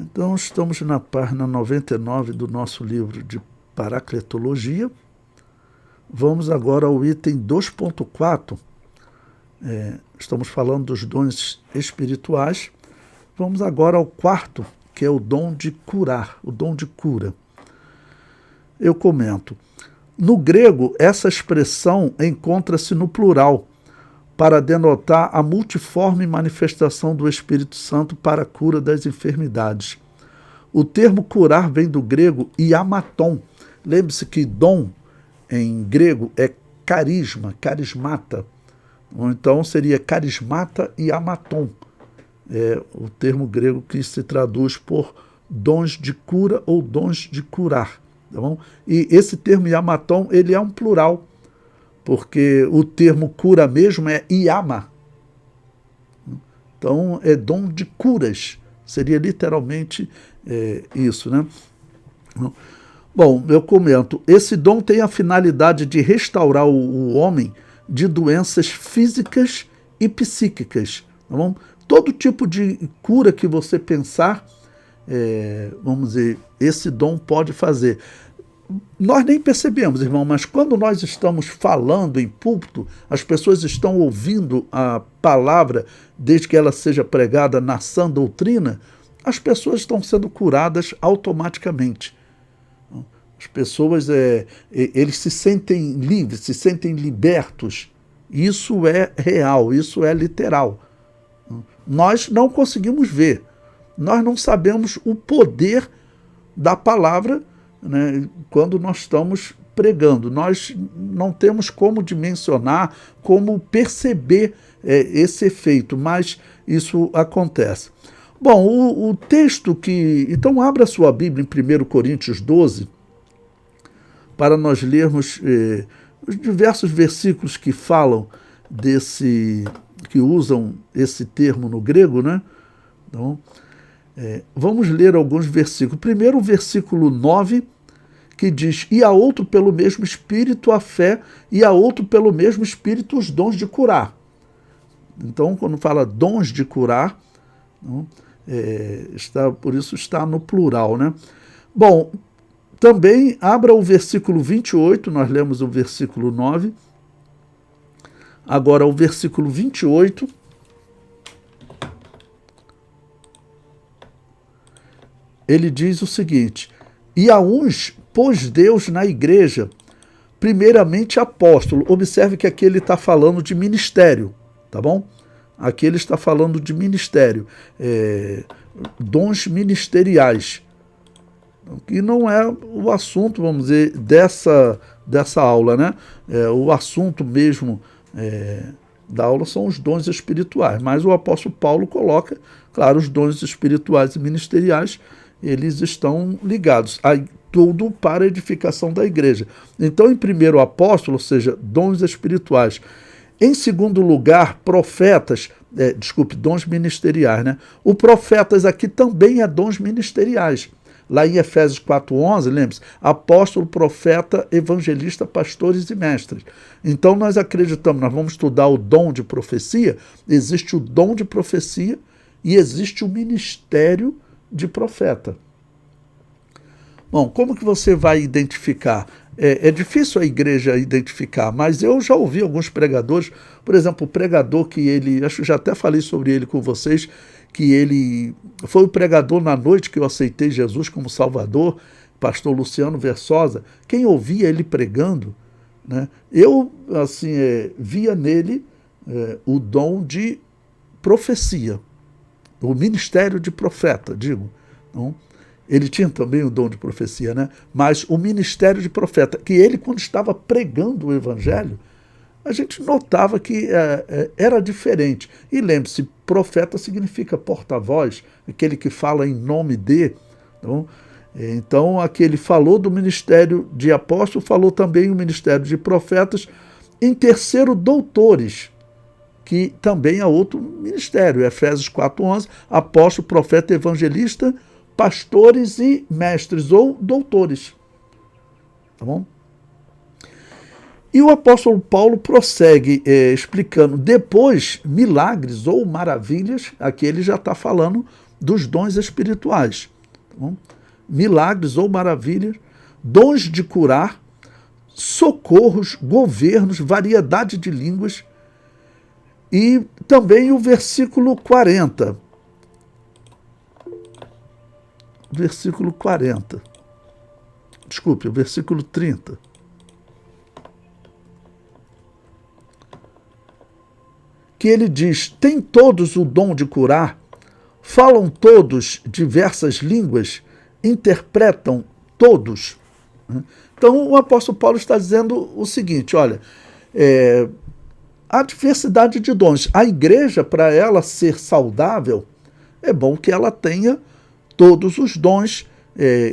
Então, estamos na página 99 do nosso livro de Paracletologia. Vamos agora ao item 2.4. Estamos falando dos dons espirituais. Vamos agora ao quarto, que é o dom de curar, o dom de cura. Eu comento. No grego, essa expressão encontra-se no plural, para denotar a multiforme manifestação do Espírito Santo para a cura das enfermidades. O termo curar vem do grego iamaton. Lembre-se que dom, em grego, é carisma, carismata. Ou então seria carismata iamaton. É o termo grego que se traduz por dons de cura ou dons de curar. Tá bom? E esse termo iamaton, ele é um plural, porque o termo cura mesmo é iama. Então, é dom de curas. Seria literalmente isso, né? Bom, eu comento. Esse dom tem a finalidade de restaurar o homem de doenças físicas e psíquicas. Tá bom? Todo tipo de cura que você pensar, vamos dizer, esse dom pode fazer. Nós nem percebemos, irmão, mas quando nós estamos falando em púlpito, as pessoas estão ouvindo a palavra, desde que ela seja pregada na sã doutrina, as pessoas estão sendo curadas automaticamente. As pessoas, eles se sentem livres, se sentem libertos. Isso é real, isso é literal. Nós não conseguimos ver, nós não sabemos o poder da palavra, né, quando nós estamos pregando. Nós não temos como dimensionar, como perceber esse efeito, mas isso acontece. Bom, o texto que... Então, abra sua Bíblia em 1 Coríntios 12, para nós lermos os diversos versículos que falam desse... que usam esse termo no grego, né? Então, vamos ler alguns versículos. Primeiro, o versículo 9, que diz: e a outro pelo mesmo Espírito a fé, e a outro pelo mesmo Espírito os dons de curar. Então, quando fala dons de curar, por isso está no plural, né? Bom, também abra o versículo 28, nós lemos o versículo 9. Agora o versículo 28. Ele diz o seguinte: e a uns pôs Deus na igreja, primeiramente apóstolo. Observe que aqui ele está falando de ministério, tá bom? Aqui ele está falando de ministério, dons ministeriais, que não é o assunto, vamos dizer, dessa aula, né? O assunto mesmo da aula são os dons espirituais, mas o apóstolo Paulo coloca, claro, os dons espirituais e ministeriais, eles estão ligados a tudo para a edificação da igreja. Então, em primeiro, apóstolo, ou seja, dons espirituais. Em segundo lugar, profetas, dons ministeriais, né? O profetas aqui também é dons ministeriais. Lá em Efésios 4:11, lembre-se, apóstolo, profeta, evangelista, pastores e mestres. Então nós acreditamos, nós vamos estudar o dom de profecia, existe o dom de profecia e existe o ministério de profeta. Bom, como que você vai identificar? É difícil a igreja identificar, mas eu já ouvi alguns pregadores, por exemplo, o pregador que acho que já até falei sobre ele com vocês, que ele foi o pregador na noite que eu aceitei Jesus como Salvador, pastor Luciano Versosa. Quem ouvia ele pregando, né, eu assim, via nele o dom de profecia, o ministério de profeta, digo. Então, ele tinha também o dom de profecia, né? Mas o ministério de profeta, que ele, quando estava pregando o evangelho, a gente notava que era diferente. E lembre-se, profeta significa porta-voz, aquele que fala em nome de. Então, aqui ele falou do ministério de apóstolo, falou também o ministério de profetas. Em terceiro, doutores, que também é outro ministério. Efésios 4:11, apóstolo, profeta, evangelista, pastores e mestres, ou doutores. Tá bom? E o apóstolo Paulo prossegue explicando depois milagres ou maravilhas. Aqui ele já está falando dos dons espirituais. Tá bom? Milagres ou maravilhas, dons de curar, socorros, governos, variedade de línguas. E também o versículo 40. Versículo 40. Desculpe, o versículo 30. Que ele diz: tem todos o dom de curar, falam todos diversas línguas, interpretam todos. Então o apóstolo Paulo está dizendo o seguinte, olha, a diversidade de dons. A igreja, para ela ser saudável, é bom que ela tenha todos os dons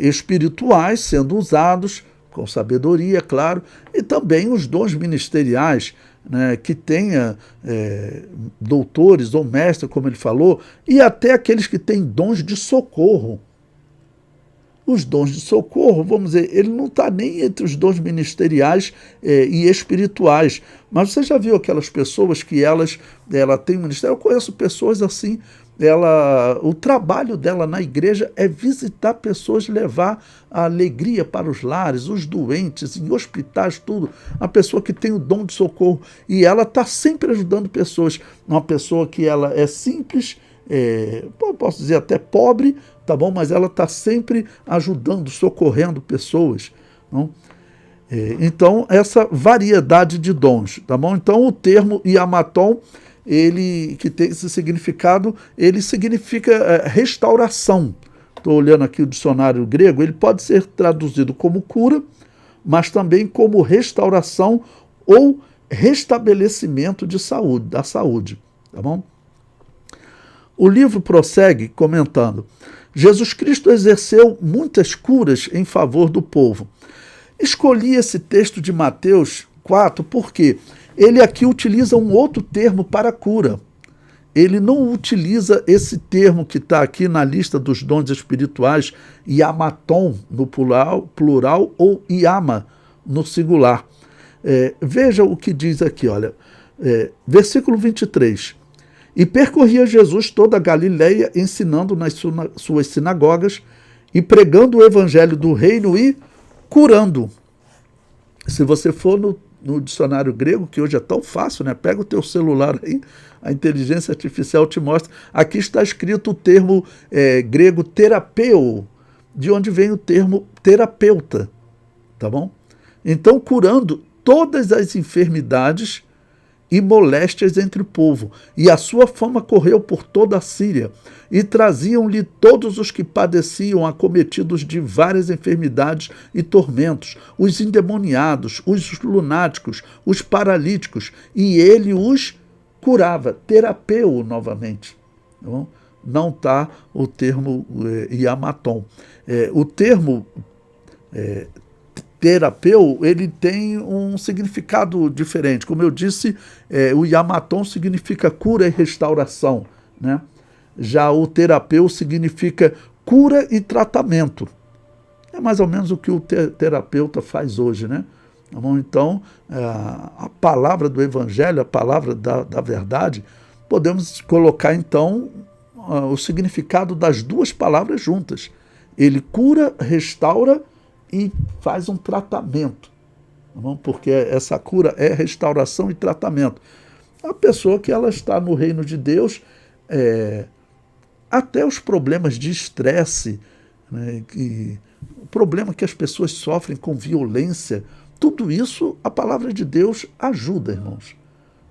espirituais sendo usados com sabedoria, claro, e também os dons ministeriais, né, que tenha doutores ou mestres, como ele falou, e até aqueles que têm dons de socorro. Os dons de socorro, vamos dizer, ele não está nem entre os dons ministeriais e espirituais. Mas você já viu aquelas pessoas que ela tem um ministério? Eu conheço pessoas assim, o trabalho dela na igreja é visitar pessoas, levar a alegria para os lares, os doentes, em hospitais, tudo. A pessoa que tem o dom de socorro. E ela está sempre ajudando pessoas. Uma pessoa que ela é simples, posso dizer até pobre, tá bom? Mas ela está sempre ajudando, socorrendo pessoas. Não? Então, essa variedade de dons, tá bom? Então, o termo iamaton, ele que tem esse significado, ele significa restauração. Estou olhando aqui o dicionário grego, ele pode ser traduzido como cura, mas também como restauração ou restabelecimento da saúde, tá bom? O livro prossegue comentando: Jesus Cristo exerceu muitas curas em favor do povo. Escolhi esse texto de Mateus 4 porque ele aqui utiliza um outro termo para cura. Ele não utiliza esse termo que está aqui na lista dos dons espirituais, iamaton no plural ou iama no singular. Veja o que diz aqui, olha, versículo 23. E percorria Jesus toda a Galileia, ensinando nas suas sinagogas e pregando o evangelho do reino e curando. Se você for no dicionário grego, que hoje é tão fácil, né? Pega o teu celular aí, a inteligência artificial te mostra. Aqui está escrito o termo grego terapeu, de onde vem o termo terapeuta, tá bom? Então, curando todas as enfermidades e moléstias entre o povo, e a sua fama correu por toda a Síria, e traziam-lhe todos os que padeciam, acometidos de várias enfermidades e tormentos, os endemoniados, os lunáticos, os paralíticos, e ele os curava. Terapeu novamente. Não está o termo iamaton. O termo terapeu, ele tem um significado diferente. Como eu disse, o iamaton significa cura e restauração, né? Já o terapeu significa cura e tratamento. É mais ou menos o que o terapeuta faz hoje, né? Então, a palavra do evangelho, a palavra da verdade, podemos colocar, então, o significado das duas palavras juntas. Ele cura, restaura e faz um tratamento, porque essa cura é restauração e tratamento. A pessoa que ela está no reino de Deus, até os problemas de estresse, né, o problema que as pessoas sofrem com violência, tudo isso a palavra de Deus ajuda, irmãos.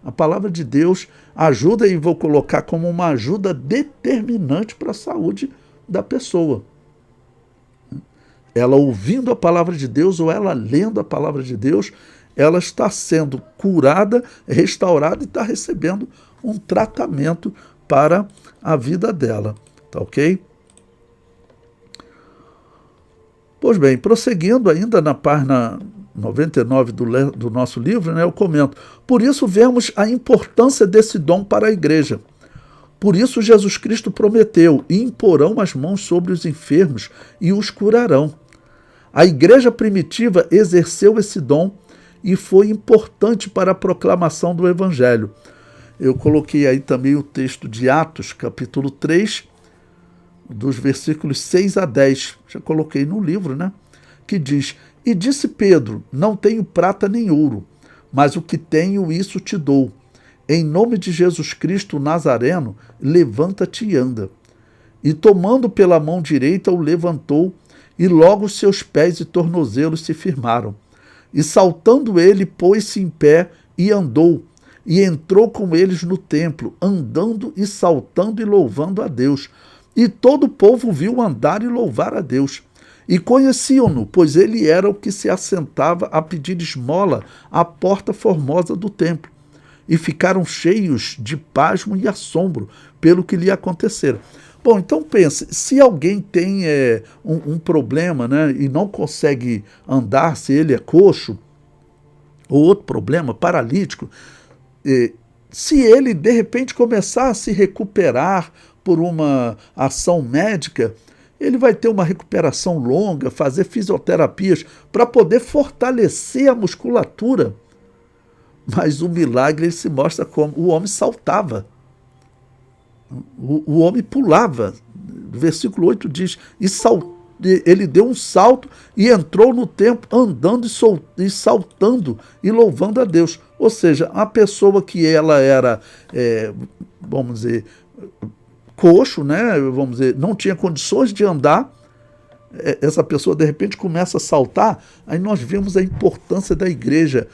A palavra de Deus ajuda, e vou colocar como uma ajuda determinante para a saúde da pessoa. Ela ouvindo a palavra de Deus ou ela lendo a palavra de Deus, ela está sendo curada, restaurada e está recebendo um tratamento para a vida dela. Tá ok? Pois bem, prosseguindo ainda na página 99 do nosso livro, né, eu comento: por isso vemos a importância desse dom para a igreja. Por isso Jesus Cristo prometeu: e imporão as mãos sobre os enfermos e os curarão. A igreja primitiva exerceu esse dom e foi importante para a proclamação do evangelho. Eu coloquei aí também o texto de Atos, capítulo 3, dos versículos 6 a 10, já coloquei no livro, né? Que diz: E disse Pedro, não tenho prata nem ouro, mas o que tenho, isso te dou. Em nome de Jesus Cristo Nazareno, levanta-te e anda. E tomando pela mão direita, o levantou, e logo os seus pés e tornozelos se firmaram. E saltando ele, pôs-se em pé e andou, e entrou com eles no templo, andando e saltando e louvando a Deus. E todo o povo viu andar e louvar a Deus. E conheciam-no, pois ele era o que se assentava a pedir esmola à porta formosa do templo. E ficaram cheios de pasmo e assombro pelo que lhe acontecera. Bom, então pense, se alguém tem um problema, né, e não consegue andar, se ele é coxo, ou outro problema, paralítico, se ele de repente começar a se recuperar por uma ação médica, ele vai ter uma recuperação longa, fazer fisioterapias para poder fortalecer a musculatura. Mas o milagre ele se mostra como o homem saltava. O homem pulava. O versículo 8 diz, ele deu um salto e entrou no templo andando e saltando e louvando a Deus. Ou seja, a pessoa que ela era, vamos dizer, coxo, né? Vamos dizer, não tinha condições de andar, essa pessoa de repente começa a saltar. Aí nós vemos a importância da igreja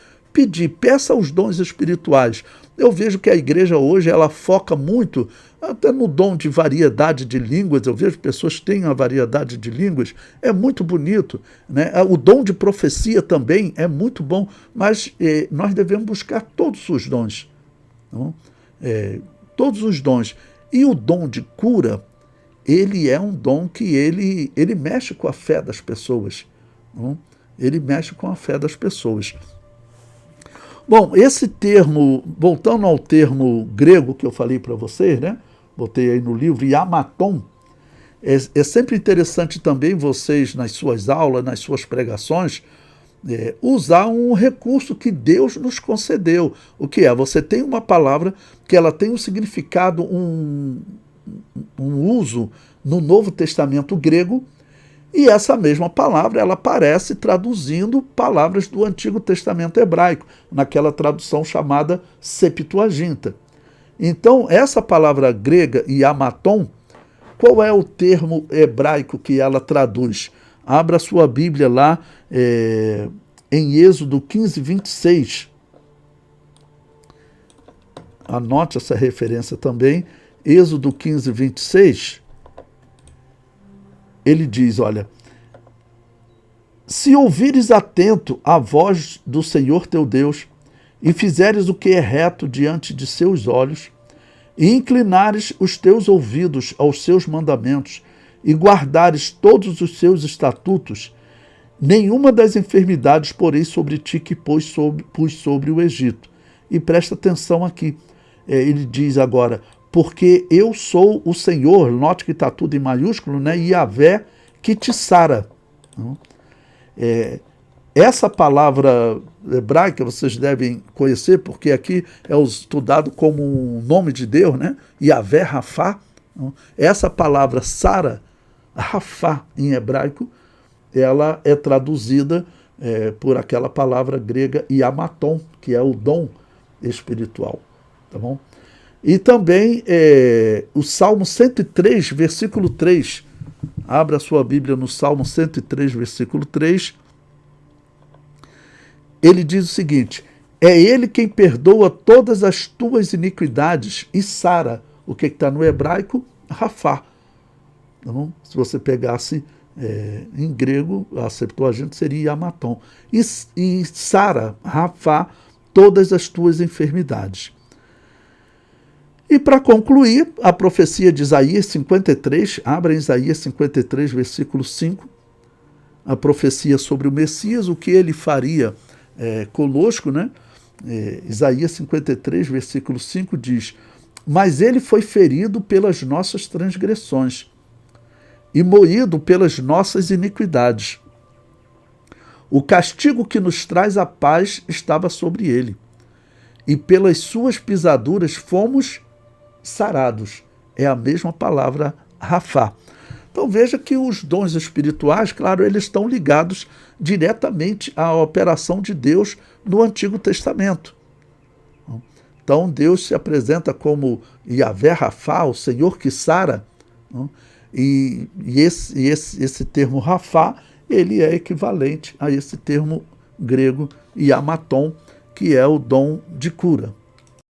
peça os dons espirituais. Eu vejo que a igreja hoje ela foca muito até no dom de variedade de línguas. Eu vejo pessoas que têm uma variedade de línguas, é muito bonito, né? O dom de profecia também é muito bom, mas nós devemos buscar todos os dons, não? Todos os dons. E o dom de cura, ele é um dom que ele mexe com a fé das pessoas, não? Ele mexe com a fé das pessoas. Bom, esse termo, voltando ao termo grego que eu falei para vocês, né? Botei aí no livro, iamaton, é sempre interessante também vocês, nas suas aulas, nas suas pregações, usar um recurso que Deus nos concedeu. O que é? Você tem uma palavra que ela tem um significado, um uso no Novo Testamento grego, e essa mesma palavra ela aparece traduzindo palavras do Antigo Testamento hebraico, naquela tradução chamada Septuaginta. Então, essa palavra grega, iamaton, qual é o termo hebraico que ela traduz? Abra sua Bíblia lá em Êxodo 15, 26. Anote essa referência também. Êxodo 15, 26. Ele diz, olha, se ouvires atento a voz do Senhor teu Deus, e fizeres o que é reto diante de seus olhos, e inclinares os teus ouvidos aos seus mandamentos, e guardares todos os seus estatutos, nenhuma das enfermidades porei sobre ti que pus sobre o Egito. E presta atenção aqui, ele diz agora, porque eu sou o Senhor, note que está tudo em maiúsculo, né? Yahvé que te sara. Essa palavra hebraica vocês devem conhecer, porque aqui é estudado como um nome de Deus, né? Yahvé Rafá. Essa palavra Sara, Rafá em hebraico, ela é traduzida por aquela palavra grega iamaton, que é o dom espiritual. Tá bom? E também o Salmo 103, versículo 3. Abra a sua Bíblia no Salmo 103, versículo 3. Ele diz o seguinte, é ele quem perdoa todas as tuas iniquidades e sara. O que está no hebraico? Rafá. Então, se você pegasse em grego, a Septuaginta seria iamaton. E sara, Rafá, todas as tuas enfermidades. E para concluir, a profecia de Isaías 53, abra em Isaías 53, versículo 5, a profecia sobre o Messias, o que ele faria conosco, né? Isaías 53, versículo 5 diz, mas ele foi ferido pelas nossas transgressões e moído pelas nossas iniquidades. O castigo que nos traz a paz estava sobre ele, e pelas suas pisaduras fomos sarados. É a mesma palavra Rafá. Então veja que os dons espirituais, claro, eles estão ligados diretamente à operação de Deus no Antigo Testamento. Então Deus se apresenta como Yahvé Rafá, o Senhor que sara, e esse termo Rafá, ele é equivalente a esse termo grego Yamaton, que é o dom de cura.